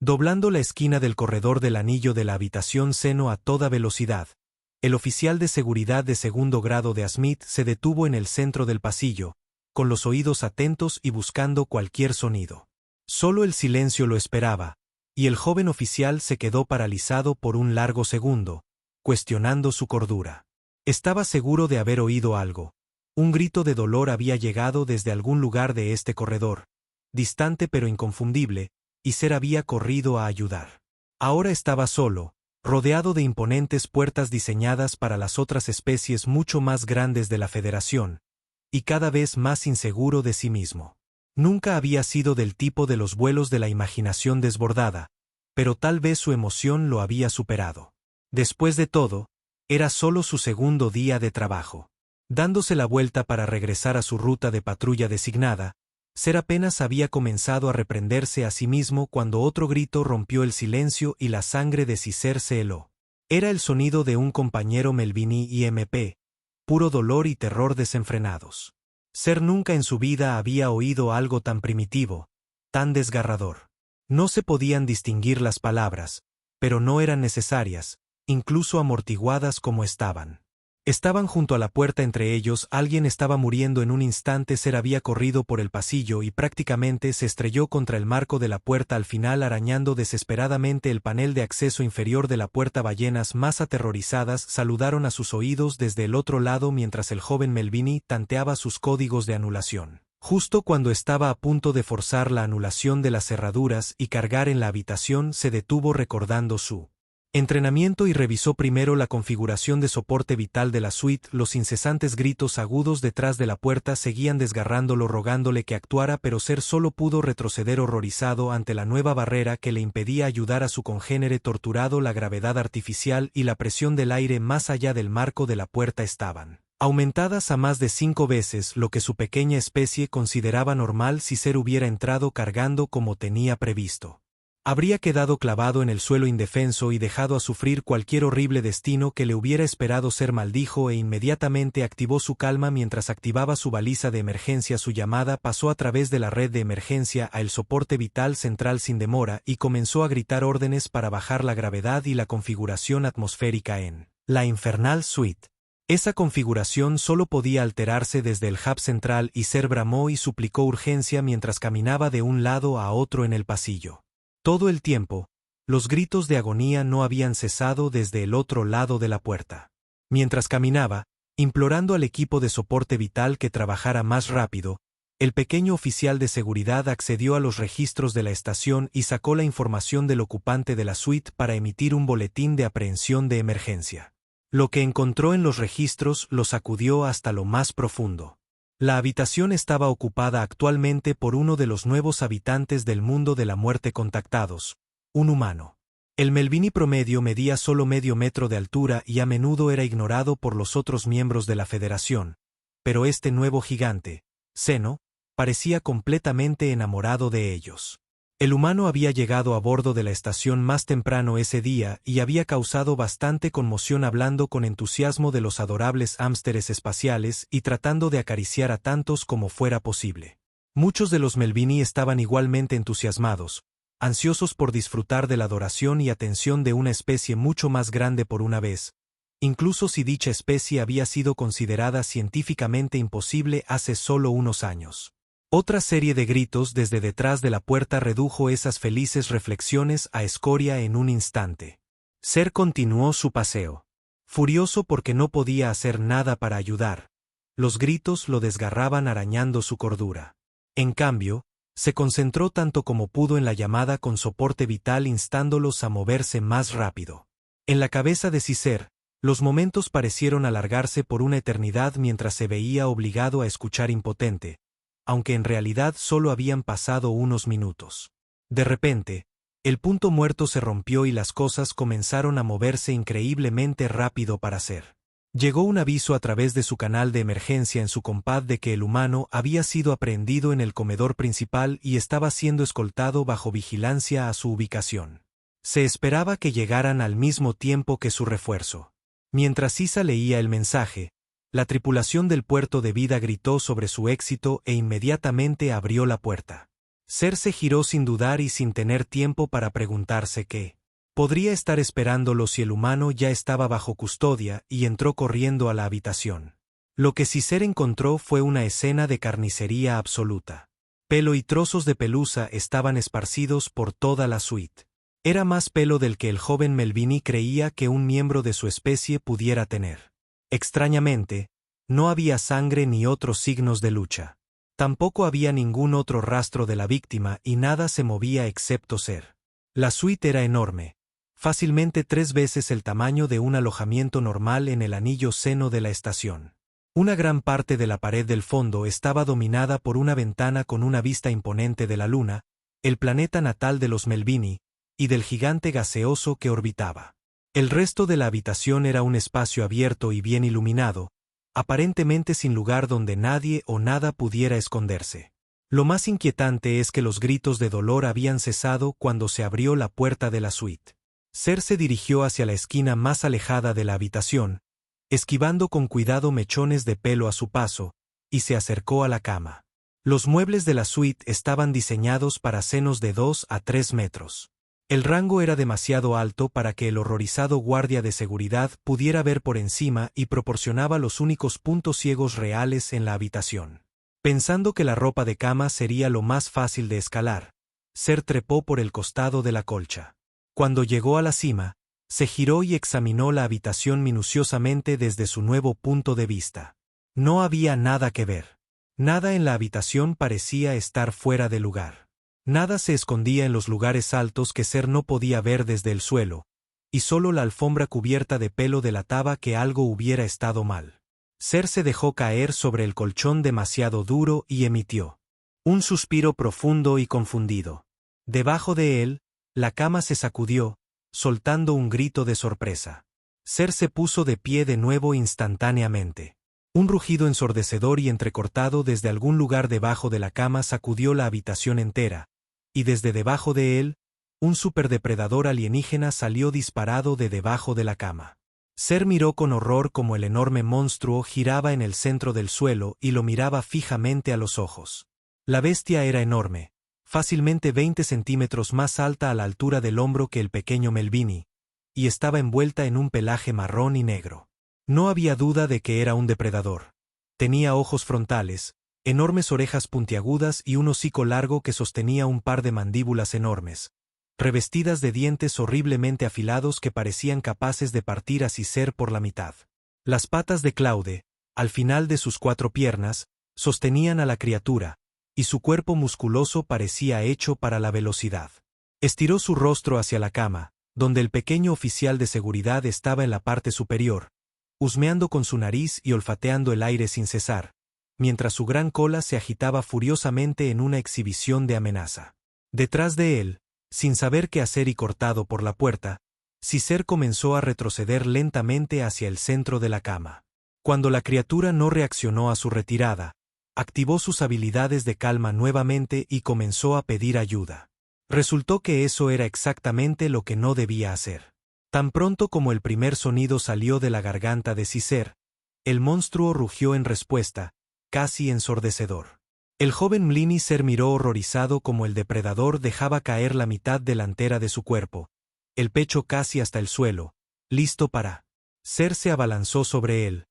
Doblando la esquina del corredor del anillo de la habitación seno a toda velocidad, el oficial de seguridad de segundo grado de Smith se detuvo en el centro del pasillo, con los oídos atentos y buscando cualquier sonido. Solo el silencio lo esperaba, y el joven oficial se quedó paralizado por un largo segundo, cuestionando su cordura. Estaba seguro de haber oído algo. Un grito de dolor había llegado desde algún lugar de este corredor, distante pero inconfundible, y Ser había corrido a ayudar. Ahora estaba solo, rodeado de imponentes puertas diseñadas para las otras especies mucho más grandes de la Federación, y cada vez más inseguro de sí mismo. Nunca había sido del tipo de los vuelos de la imaginación desbordada, pero tal vez su emoción lo había superado. Después de todo, era solo su segundo día de trabajo. Dándose la vuelta para regresar a su ruta de patrulla designada, Ser apenas había comenzado a reprenderse a sí mismo cuando otro grito rompió el silencio y la sangre de Ciser se heló. Era el sonido de un compañero Melvini IMP, puro dolor y terror desenfrenados. Ser nunca en su vida había oído algo tan primitivo, tan desgarrador. No se podían distinguir las palabras, pero no eran necesarias, incluso amortiguadas como estaban. Estaban junto a la puerta entre ellos, alguien estaba muriendo en un instante. Ser había corrido por el pasillo y prácticamente se estrelló contra el marco de la puerta al final, arañando desesperadamente el panel de acceso inferior de la puerta. Ballenas más aterrorizadas saludaron a sus oídos desde el otro lado mientras el joven Melvini tanteaba sus códigos de anulación. Justo cuando estaba a punto de forzar la anulación de las cerraduras y cargar en la habitación, se detuvo recordando su entrenamiento y revisó primero la configuración de soporte vital de la suite. Los incesantes gritos agudos detrás de la puerta seguían desgarrándolo, rogándole que actuara, pero Ser solo pudo retroceder horrorizado ante la nueva barrera que le impedía ayudar a su congénere torturado. La gravedad artificial y la presión del aire más allá del marco de la puerta estaban aumentadas a más de 5 veces lo que su pequeña especie consideraba normal. Si Ser hubiera entrado cargando como tenía previsto, habría quedado clavado en el suelo indefenso y dejado a sufrir cualquier horrible destino que le hubiera esperado. Ser maldijo e inmediatamente activó su calma mientras activaba su baliza de emergencia. Su llamada pasó a través de la red de emergencia a el soporte vital central sin demora y comenzó a gritar órdenes para bajar la gravedad y la configuración atmosférica en la infernal suite. Esa configuración solo podía alterarse desde el hub central y Ser bramó y suplicó urgencia mientras caminaba de un lado a otro en el pasillo. Todo el tiempo, los gritos de agonía no habían cesado desde el otro lado de la puerta. Mientras caminaba, implorando al equipo de soporte vital que trabajara más rápido, el pequeño oficial de seguridad accedió a los registros de la estación y sacó la información del ocupante de la suite para emitir un boletín de aprehensión de emergencia. Lo que encontró en los registros lo sacudió hasta lo más profundo. La habitación estaba ocupada actualmente por uno de los nuevos habitantes del mundo de la muerte contactados, un humano. El Melvini promedio medía solo medio metro de altura y a menudo era ignorado por los otros miembros de la Federación, pero este nuevo gigante, Seno, parecía completamente enamorado de ellos. El humano había llegado a bordo de la estación más temprano ese día y había causado bastante conmoción, hablando con entusiasmo de los adorables hámsteres espaciales y tratando de acariciar a tantos como fuera posible. Muchos de los Melvini estaban igualmente entusiasmados, ansiosos por disfrutar de la adoración y atención de una especie mucho más grande por una vez, incluso si dicha especie había sido considerada científicamente imposible hace solo unos años. Otra serie de gritos desde detrás de la puerta redujo esas felices reflexiones a escoria en un instante. Ser continuó su paseo. Furioso porque no podía hacer nada para ayudar, los gritos lo desgarraban arañando su cordura. En cambio, se concentró tanto como pudo en la llamada con soporte vital, instándolos a moverse más rápido. En la cabeza de Ciser, los momentos parecieron alargarse por una eternidad mientras se veía obligado a escuchar impotente, aunque en realidad solo habían pasado unos minutos. De repente, el punto muerto se rompió y las cosas comenzaron a moverse increíblemente rápido para Ser. Llegó un aviso a través de su canal de emergencia en su compad de que el humano había sido aprehendido en el comedor principal y estaba siendo escoltado bajo vigilancia a su ubicación. Se esperaba que llegaran al mismo tiempo que su refuerzo. Mientras Isa leía el mensaje, la tripulación del puerto de vida gritó sobre su éxito e inmediatamente abrió la puerta. Ser se giró sin dudar y sin tener tiempo para preguntarse qué podría estar esperándolo si el humano ya estaba bajo custodia, y entró corriendo a la habitación. Lo que Ser encontró fue una escena de carnicería absoluta. Pelo y trozos de pelusa estaban esparcidos por toda la suite. Era más pelo del que el joven Melvini creía que un miembro de su especie pudiera tener. Extrañamente, no había sangre ni otros signos de lucha. Tampoco había ningún otro rastro de la víctima y nada se movía excepto Ser. La suite era enorme, fácilmente 3 veces el tamaño de un alojamiento normal en el anillo seno de la estación. Una gran parte de la pared del fondo estaba dominada por una ventana con una vista imponente de la Luna, el planeta natal de los Melvini, y del gigante gaseoso que orbitaba. El resto de la habitación era un espacio abierto y bien iluminado, aparentemente sin lugar donde nadie o nada pudiera esconderse. Lo más inquietante es que los gritos de dolor habían cesado cuando se abrió la puerta de la suite. Ser se dirigió hacia la esquina más alejada de la habitación, esquivando con cuidado mechones de pelo a su paso, y se acercó a la cama. Los muebles de la suite estaban diseñados para senos de 2 a 3 metros. El rango era demasiado alto para que el horrorizado guardia de seguridad pudiera ver por encima y proporcionaba los únicos puntos ciegos reales en la habitación. Pensando que la ropa de cama sería lo más fácil de escalar, Ser trepó por el costado de la colcha. Cuando llegó a la cima, se giró y examinó la habitación minuciosamente desde su nuevo punto de vista. No había nada que ver. Nada en la habitación parecía estar fuera de lugar. Nada se escondía en los lugares altos que Ser no podía ver desde el suelo, y solo la alfombra cubierta de pelo delataba que algo hubiera estado mal. Ser se dejó caer sobre el colchón demasiado duro y emitió un suspiro profundo y confundido. Debajo de él, la cama se sacudió, soltando un grito de sorpresa. Ser se puso de pie de nuevo instantáneamente. Un rugido ensordecedor y entrecortado desde algún lugar debajo de la cama sacudió la habitación entera, y desde debajo de él, un superdepredador alienígena salió disparado de debajo de la cama. Ser miró con horror como el enorme monstruo giraba en el centro del suelo y lo miraba fijamente a los ojos. La bestia era enorme, fácilmente 20 centímetros más alta a la altura del hombro que el pequeño Melvini, y estaba envuelta en un pelaje marrón y negro. No había duda de que era un depredador. Tenía ojos frontales, enormes orejas puntiagudas y un hocico largo que sostenía un par de mandíbulas enormes, revestidas de dientes horriblemente afilados que parecían capaces de partir a Ser por la mitad. Las patas de Claude, al final de sus 4 piernas, sostenían a la criatura, y su cuerpo musculoso parecía hecho para la velocidad. Estiró su rostro hacia la cama, donde el pequeño oficial de seguridad estaba en la parte superior, husmeando con su nariz y olfateando el aire sin cesar, mientras su gran cola se agitaba furiosamente en una exhibición de amenaza. Detrás de él, sin saber qué hacer y cortado por la puerta, Ser comenzó a retroceder lentamente hacia el centro de la cama. Cuando la criatura no reaccionó a su retirada, activó sus habilidades de calma nuevamente y comenzó a pedir ayuda. Resultó que eso era exactamente lo que no debía hacer. Tan pronto como el primer sonido salió de la garganta de Ser, el monstruo rugió en respuesta, casi ensordecedor. El joven Mlini Ser miró horrorizado como el depredador dejaba caer la mitad delantera de su cuerpo, el pecho casi hasta el suelo, listo para. Ser se abalanzó sobre él,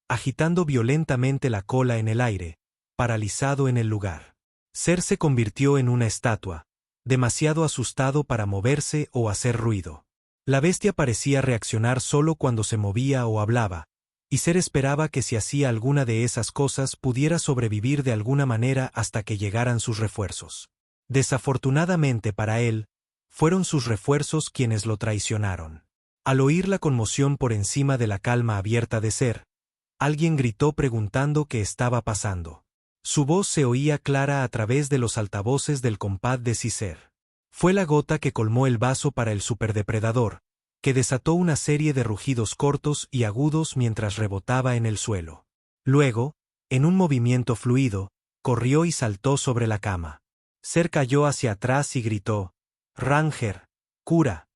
agitando violentamente la cola en el aire, paralizado en el lugar. Ser se convirtió en una estatua, demasiado asustado para moverse o hacer ruido. La bestia parecía reaccionar solo cuando se movía o hablaba, y Ser esperaba que si hacía alguna de esas cosas pudiera sobrevivir de alguna manera hasta que llegaran sus refuerzos. Desafortunadamente para él, fueron sus refuerzos quienes lo traicionaron. Al oír la conmoción por encima de la calma abierta de Ser, alguien gritó preguntando qué estaba pasando. Su voz se oía clara a través de los altavoces del compás de Ser. Fue la gota que colmó el vaso para el superdepredador, que desató una serie de rugidos cortos y agudos mientras rebotaba en el suelo. Luego, en un movimiento fluido, corrió y saltó sobre la cama. Ser cayó hacia atrás y gritó: «Ranger, cura».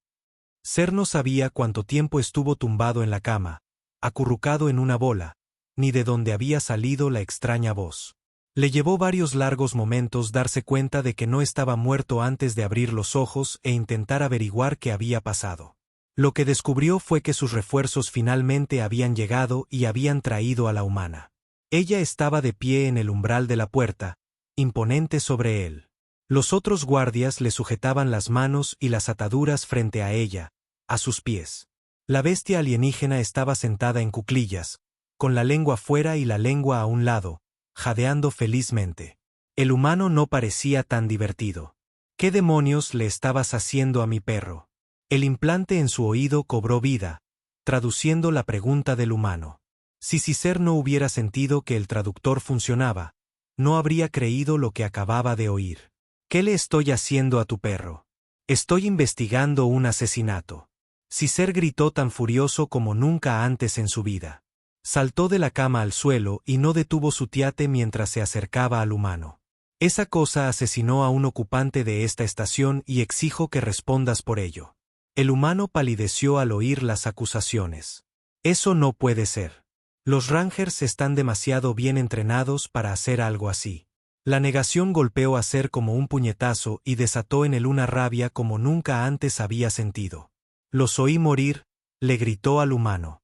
Ser no sabía cuánto tiempo estuvo tumbado en la cama, acurrucado en una bola, ni de dónde había salido la extraña voz. Le llevó varios largos momentos darse cuenta de que no estaba muerto antes de abrir los ojos e intentar averiguar qué había pasado. Lo que descubrió fue que sus refuerzos finalmente habían llegado y habían traído a la humana. Ella estaba de pie en el umbral de la puerta, imponente sobre él. Los otros guardias le sujetaban las manos y las ataduras frente a ella, a sus pies. La bestia alienígena estaba sentada en cuclillas, con la lengua fuera y la lengua a un lado, jadeando felizmente. El humano no parecía tan divertido. ¿Qué demonios le estabas haciendo a mi perro? El implante en su oído cobró vida, traduciendo la pregunta del humano. Si Cícer no hubiera sentido que el traductor funcionaba, no habría creído lo que acababa de oír. ¿Qué le estoy haciendo a tu perro? Estoy investigando un asesinato. Cícer gritó tan furioso como nunca antes en su vida. Saltó de la cama al suelo y no detuvo su tiate mientras se acercaba al humano. Esa cosa asesinó a un ocupante de esta estación y exijo que respondas por ello. El humano palideció al oír las acusaciones. Eso no puede ser. Los Rangers están demasiado bien entrenados para hacer algo así. La negación golpeó a Ser como un puñetazo y desató en él una rabia como nunca antes había sentido. Los oí morir, le gritó al humano.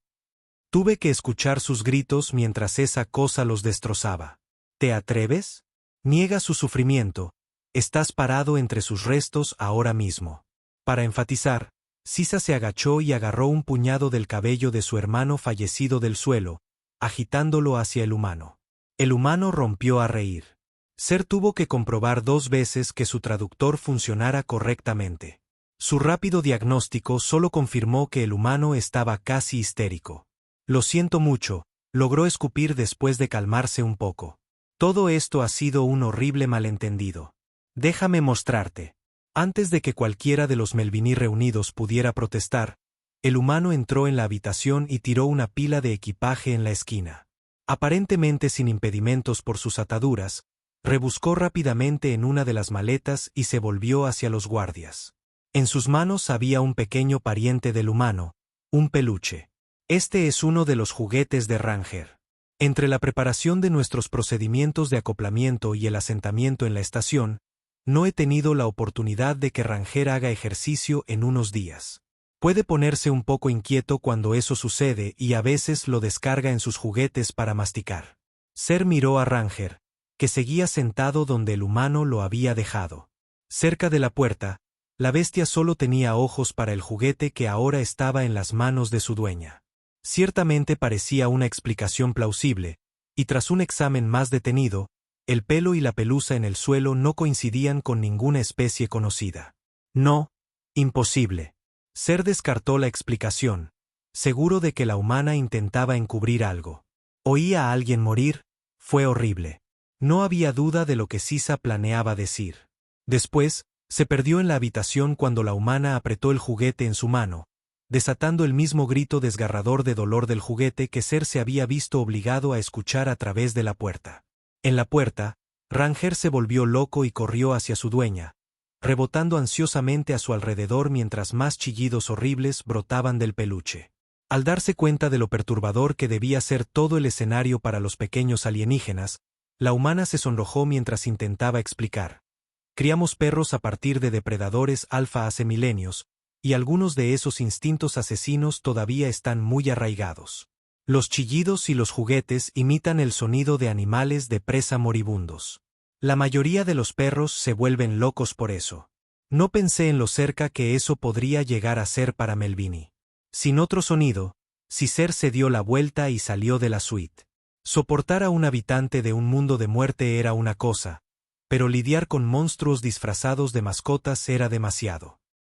Tuve que escuchar sus gritos mientras esa cosa los destrozaba. ¿Te atreves? Niega su sufrimiento. Estás parado entre sus restos ahora mismo. Para enfatizar, Sisa se agachó y agarró un puñado del cabello de su hermano fallecido del suelo, agitándolo hacia el humano. El humano rompió a reír. Ser tuvo que comprobar 2 veces que su traductor funcionara correctamente. Su rápido diagnóstico solo confirmó que el humano estaba casi histérico. Lo siento mucho, logró escupir después de calmarse un poco. Todo esto ha sido un horrible malentendido. Déjame mostrarte. Antes de que cualquiera de los Melvini reunidos pudiera protestar, el humano entró en la habitación y tiró una pila de equipaje en la esquina. Aparentemente sin impedimentos por sus ataduras, rebuscó rápidamente en una de las maletas y se volvió hacia los guardias. En sus manos había un pequeño pariente del humano, un peluche. Este es uno de los juguetes de Ranger. Entre la preparación de nuestros procedimientos de acoplamiento y el asentamiento en la estación, no he tenido la oportunidad de que Ranger haga ejercicio en unos días. Puede ponerse un poco inquieto cuando eso sucede y a veces lo descarga en sus juguetes para masticar. Ser miró a Ranger, que seguía sentado donde el humano lo había dejado. Cerca de la puerta, la bestia solo tenía ojos para el juguete que ahora estaba en las manos de su dueña. Ciertamente parecía una explicación plausible, y tras un examen más detenido, el pelo y la pelusa en el suelo no coincidían con ninguna especie conocida. No, imposible. Ser descartó la explicación, seguro de que la humana intentaba encubrir algo. Oí a alguien morir, fue horrible. No había duda de lo que Sisa planeaba decir. Después, se perdió en la habitación cuando la humana apretó el juguete en su mano, desatando el mismo grito desgarrador de dolor del juguete que Ser se había visto obligado a escuchar a través de la puerta. En la puerta, Ranger se volvió loco y corrió hacia su dueña, rebotando ansiosamente a su alrededor mientras más chillidos horribles brotaban del peluche. Al darse cuenta de lo perturbador que debía ser todo el escenario para los pequeños alienígenas, la humana se sonrojó mientras intentaba explicar. Criamos perros a partir de depredadores alfa hace milenios, y algunos de esos instintos asesinos todavía están muy arraigados. Los chillidos y los juguetes imitan el sonido de animales de presa moribundos. La mayoría de los perros se vuelven locos por eso. No pensé en lo cerca que eso podría llegar a ser para Melvini. Sin otro sonido, Cícer se dio la vuelta y salió de la suite. Soportar a un habitante de un mundo de muerte era una cosa, pero lidiar con monstruos disfrazados de mascotas era demasiado.